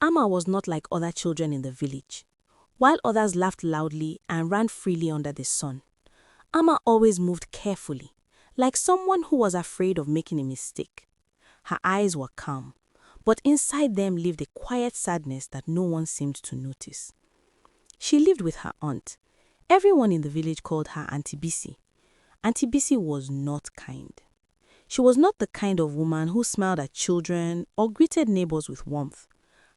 Amma was not like other children in the village. While others laughed loudly and ran freely under the sun, Amma always moved carefully, like someone who was afraid of making a mistake. Her eyes were calm, but inside them lived a quiet sadness that no one seemed to notice. She lived with her aunt. Everyone in the village called her Auntie Bisi. Auntie Bisi was not kind. She was not the kind of woman who smiled at children or greeted neighbors with warmth.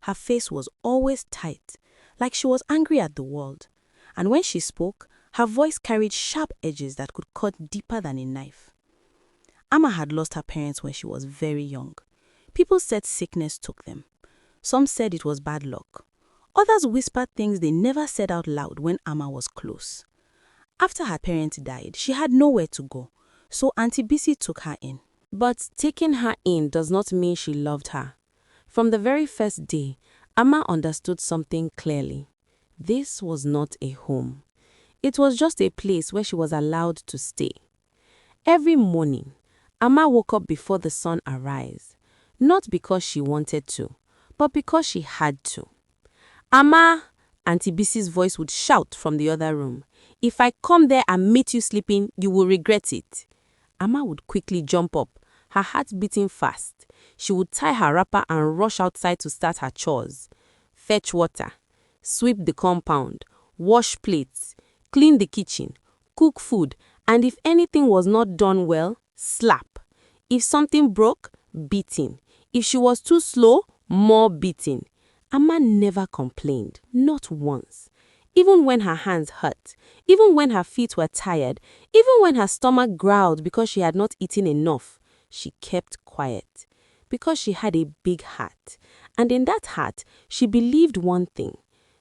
Her face was always tight, like she was angry at the world. And when she spoke, her voice carried sharp edges that could cut deeper than a knife. Amma had lost her parents when she was very young. People said sickness took them. Some said it was bad luck. Others whispered things they never said out loud when Amma was close. After her parents died, she had nowhere to go, so Auntie Bisi took her in. But taking her in does not mean she loved her. From the very first day, Amma understood something clearly. This was not a home. It was just a place where she was allowed to stay. Every morning, Amma woke up before the sun arose, not because she wanted to, but because she had to. "Amma," Auntie Bisi's voice would shout from the other room, "if I come there and meet you sleeping, you will regret it." Amma would quickly jump up, her heart beating fast. She would tie her wrapper and rush outside to start her chores. Fetch water, sweep the compound, wash plates, clean the kitchen, cook food, and if anything was not done well, slap. If something broke, beating. If she was too slow, more beating. Amma never complained, not once. Even when her hands hurt, even when her feet were tired, even when her stomach growled because she had not eaten enough, she kept quiet. Because she had a big heart. And in that heart, she believed one thing.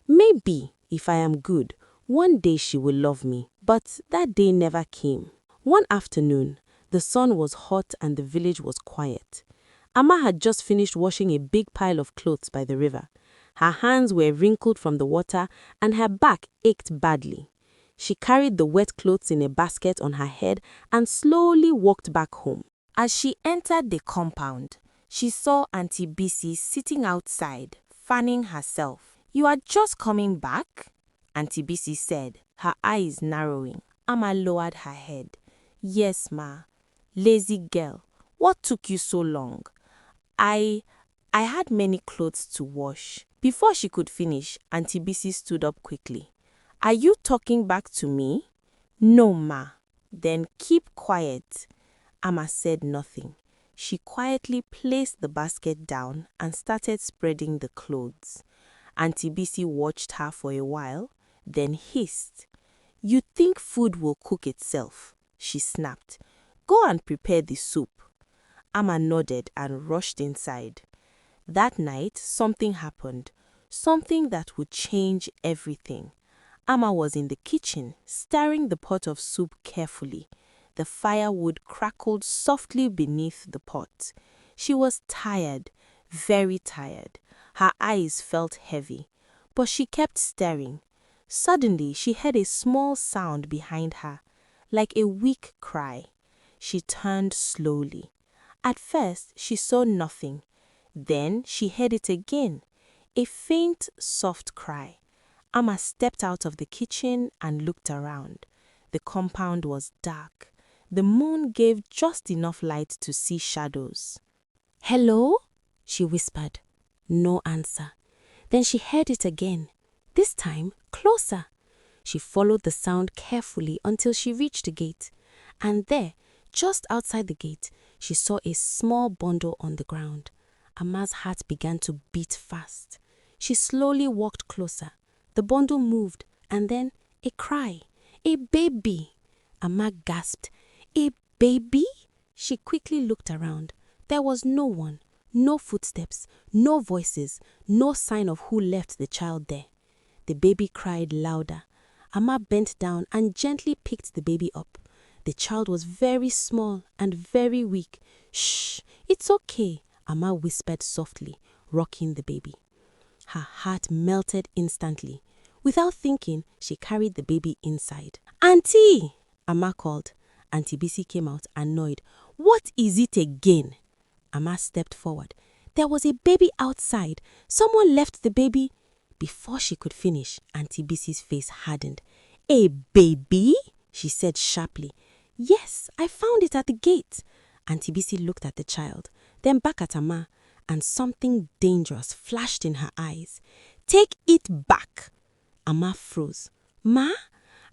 Maybe, if I am good, one day she will love me. But that day never came. One afternoon, the sun was hot and the village was quiet. Amma had just finished washing a big pile of clothes by the river. Her hands were wrinkled from the water and her back ached badly. She carried the wet clothes in a basket on her head and slowly walked back home. As she entered the compound, she saw Auntie Bisi sitting outside, fanning herself. "You are just coming back?" Auntie Bisi said, her eyes narrowing. Amma lowered her head. "Yes, ma. Lazy girl. What took you so long?" I had many clothes to wash." Before she could finish, Auntie Bisi stood up quickly. "Are you talking back to me?" "No, ma." "Then keep quiet." Amma said nothing. She quietly placed the basket down and started spreading the clothes. Auntie Bisi watched her for a while, then hissed. "You think food will cook itself?" she snapped. "Go and prepare the soup." Amma nodded and rushed inside. That night, something happened. Something that would change everything. Amma was in the kitchen, stirring the pot of soup carefully. The firewood crackled softly beneath the pot. She was tired, very tired. Her eyes felt heavy, but she kept stirring. Suddenly, she heard a small sound behind her, like a weak cry. She turned slowly. At first, she saw nothing. Then she heard it again, a faint, soft cry. Amma stepped out of the kitchen and looked around. The compound was dark. The moon gave just enough light to see shadows. "Hello?" she whispered. No answer. Then she heard it again, this time closer. She followed the sound carefully until she reached the gate. And there, just outside the gate, she saw a small bundle on the ground. Amma's heart began to beat fast. She slowly walked closer. The bundle moved, and then a cry. "A baby!" Amma gasped. "A baby?" She quickly looked around. There was no one, no footsteps, no voices, no sign of who left the child there. The baby cried louder. Amma bent down and gently picked the baby up. The child was very small and very weak. "Shh, it's okay," Amma whispered softly, rocking the baby. Her heart melted instantly. Without thinking, she carried the baby inside. "Auntie!" Amma called. Auntie Bisi came out, annoyed. "What is it again?" Amma stepped forward. there was a baby outside. Someone left the baby." Before she could finish, Auntie Bissie's face hardened. "A baby?" she said sharply. "Yes, I found it at the gate." Auntie Bissie looked at the child, then back at Amma, and something dangerous flashed in her eyes. "Take it back." Amma froze. "Ma,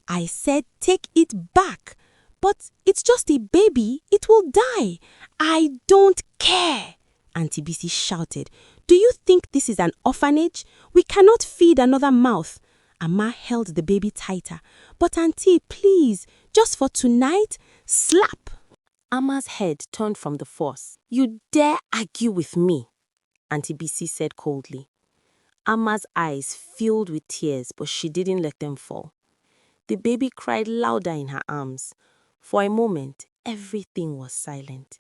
I said take it back. But it's just a baby. It will die." "I don't care," Auntie Bissie shouted. "Do you think this is an orphanage? We cannot feed another mouth." Amma held the baby tighter. "But Auntie, please, just for tonight." Slap! Amma's head turned from the force. "You dare argue with me?" Auntie Bissie said coldly. Amma's eyes filled with tears, but she didn't let them fall. The baby cried louder in her arms. For a moment, everything was silent.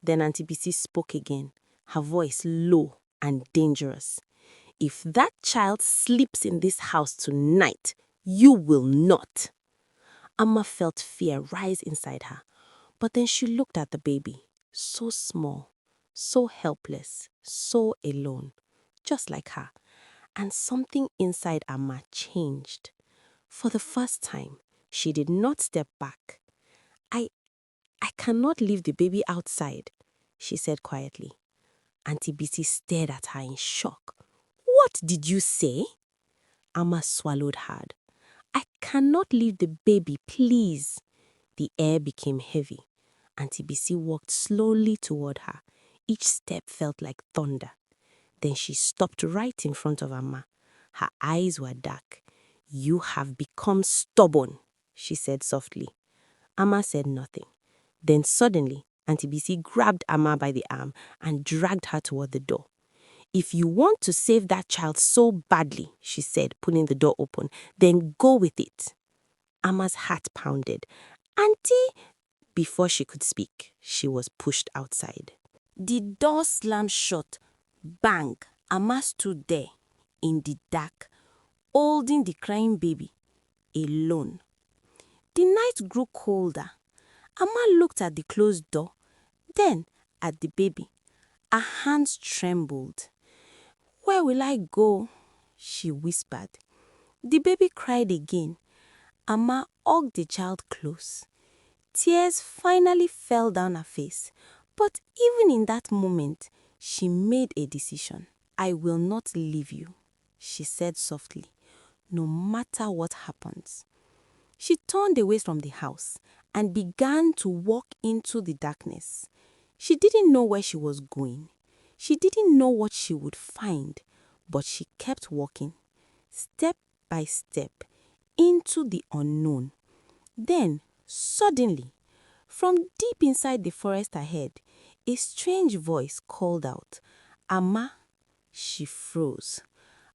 Then Auntie Bissie spoke again, her voice low and dangerous. "If that child sleeps in this house tonight, you will not." Amma felt fear rise inside her, but then she looked at the baby, so small, so helpless, so alone, just like her, and something inside Amma changed. For the first time, she did not step back. I cannot leave the baby outside," she said quietly. Auntie Bissie stared at her in shock. "What did you say?" Amma swallowed hard. "I cannot leave the baby, please." The air became heavy. Auntie Bissie walked slowly toward her. Each step felt like thunder. Then she stopped right in front of Amma. Her eyes were dark. "You have become stubborn," she said softly. Amma said nothing. Then suddenly, Auntie Bissie grabbed Amma by the arm and dragged her toward the door. "If you want to save that child so badly," she said, pulling the door open, "then go with it." Amma's heart pounded. "Auntie!" Before she could speak, she was pushed outside. The door slammed shut. Bang! Amma stood there, in the dark, holding the crying baby, alone. The night grew colder. Amma looked at the closed door, then at the baby. Her hands trembled. "Where will I go?" she whispered. The baby cried again. Amma hugged the child close. Tears finally fell down her face. But even in that moment, she made a decision. "I will not leave you," she said softly, "no matter what happens." She turned away from the house and began to walk into the darkness. She didn't know where she was going. She didn't know what she would find, but she kept walking, step by step, into the unknown. Then, suddenly, from deep inside the forest ahead, a strange voice called out, "Amma." She froze.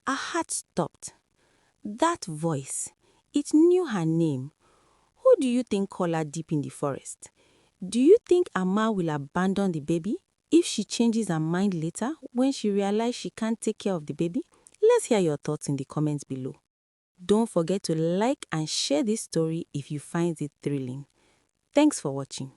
Her heart stopped. That voice, it knew her name. Who do you think called her deep in the forest? Do you think Amma will abandon the baby if she changes her mind later when she realizes she can't take care of the baby? Let's hear your thoughts in the comments below. Don't forget to like and share this story if you find it thrilling. Thanks for watching.